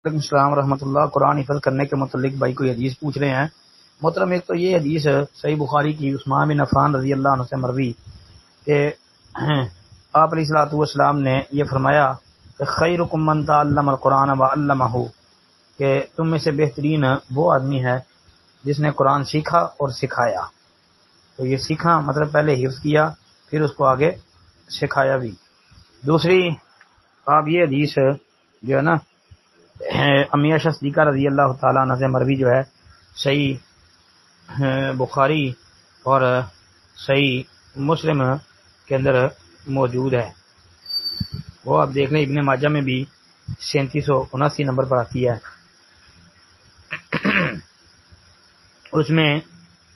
وعلیکم السلام ورحمۃ اللہ۔ قرآن حفظ کرنے کے متعلق بھائی کوئی حدیث پوچھ رہے ہیں محترم۔ ایک تو یہ حدیث صحیح بخاری کی عثمان بن عفان رضی اللہ عنہ سے مروی کہ آپ علیہ الصلوۃ والسلام نے یہ فرمایا کہ خیرکم من تعلم القرآن وعلمہ، کہ تم میں سے بہترین وہ آدمی ہے جس نے قرآن سیکھا اور سکھایا۔ تو یہ سیکھا مطلب پہلے حفظ کیا پھر اس کو آگے سکھایا بھی۔ دوسری آپ یہ حدیث جو ہے نا امی عائشہ صدیقہ رضی اللہ تعالیٰ عنہ سے مروی جو ہے صحیح بخاری اور صحیح مسلم کے اندر موجود ہے، وہ آپ دیکھ لیں۔ ابن ماجہ میں بھی 3779 نمبر پر آتی ہے۔ اس میں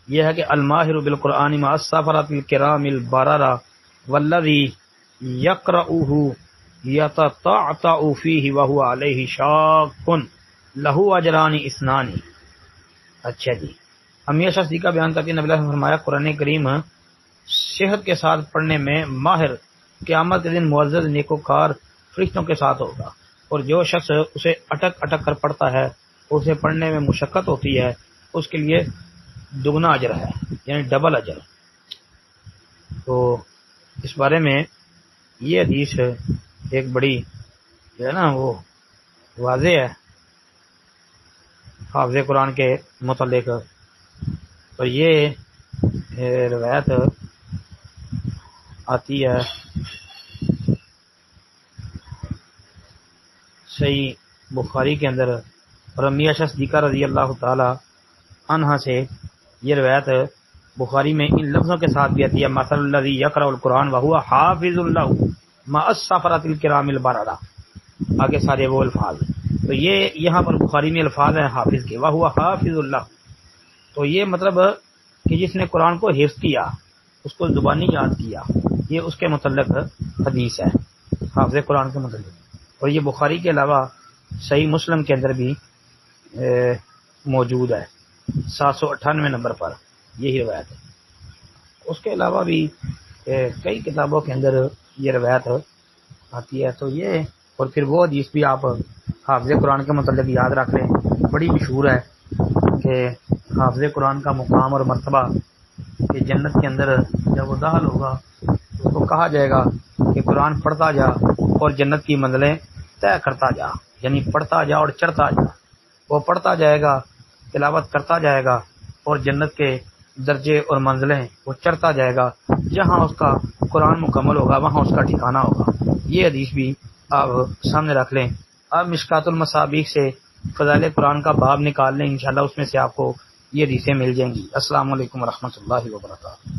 یہ ہے کہ الماہر بالقرآن مع السفرۃ الکرام البررہ والذی یقرؤہ یتتعتع فیہ وہو علیہ شاق لہ اجران اثنان۔ اچھا جی، امی عائشہ صدیقہ بیان کرتی ہیں نبی اللہ نے فرمایا قرآن کریم صحت کے ساتھ پڑھنے میں ماہر قیامت کے دن معزز نیکوکار فرشتوں کے ساتھ ہوگا، اور جو شخص اسے اٹک اٹک کر پڑھتا ہے اسے پڑھنے میں مشقت ہوتی ہے اس کے لیے دگنا اجر ہے، یعنی ڈبل اجر۔ تو اس بارے میں یہ حدیث ایک بڑی جو ہے نا وہ واضح ہے حافظ قرآن کے متعلق، اور یہ روایت آتی ہے صحیح بخاری کے اندر، اور امی عائشہ صدیقہ رضی اللہ تعالی عنہا سے یہ روایت بخاری میں ان لفظوں کے ساتھ بھی آتی ہے مثل الذی یقرأ القرآن وہو حافظ لہ مع السفرۃ الکرام البررہ، آگے سارے وہ الفاظ۔ تو یہ یہاں پر بخاری میں الفاظ ہیں حافظ کے، وہو حافظ لہ، تو یہ مطلب کہ جس نے قرآن کو حفظ کیا، اس کو زبانی یاد کیا، یہ اس کے متعلق حدیث ہے حافظ قرآن کے متعلق۔ اور یہ بخاری کے علاوہ صحیح مسلم کے اندر بھی موجود ہے 798 نمبر پر یہی روایت ہے۔ اس کے علاوہ بھی کئی کتابوں کے اندر یہ روایت آتی ہے۔ تو یہ اور پھر وہ حدیث بھی آپ حافظ قرآن کے متعلق یاد رکھ لیں، بڑی مشہور ہے کہ حافظ قرآن کا مقام اور مرتبہ کہ جنت کے اندر جب وہ داخل ہوگا تو اس کو کہا جائے گا کہ قرآن پڑھتا جا اور جنت کی منزلیں طے کرتا جا، یعنی پڑھتا جا اور چڑھتا جا۔ وہ پڑھتا جائے گا، تلاوت کرتا جائے گا، اور جنت کے درجے اور منزلیں وہ چڑھتا جائے گا، جہاں اس کا قرآن مکمل ہوگا وہاں اس کا ٹھکانہ ہوگا۔ یہ حدیث بھی آپ سامنے رکھ لیں۔ اب مشکات المصابیح سے فضائل قرآن کا باب نکال لیں، انشاءاللہ اس میں سے آپ کو یہ حدیثیں مل جائیں گی۔ السلام علیکم ورحمۃ اللہ وبرکاتہ۔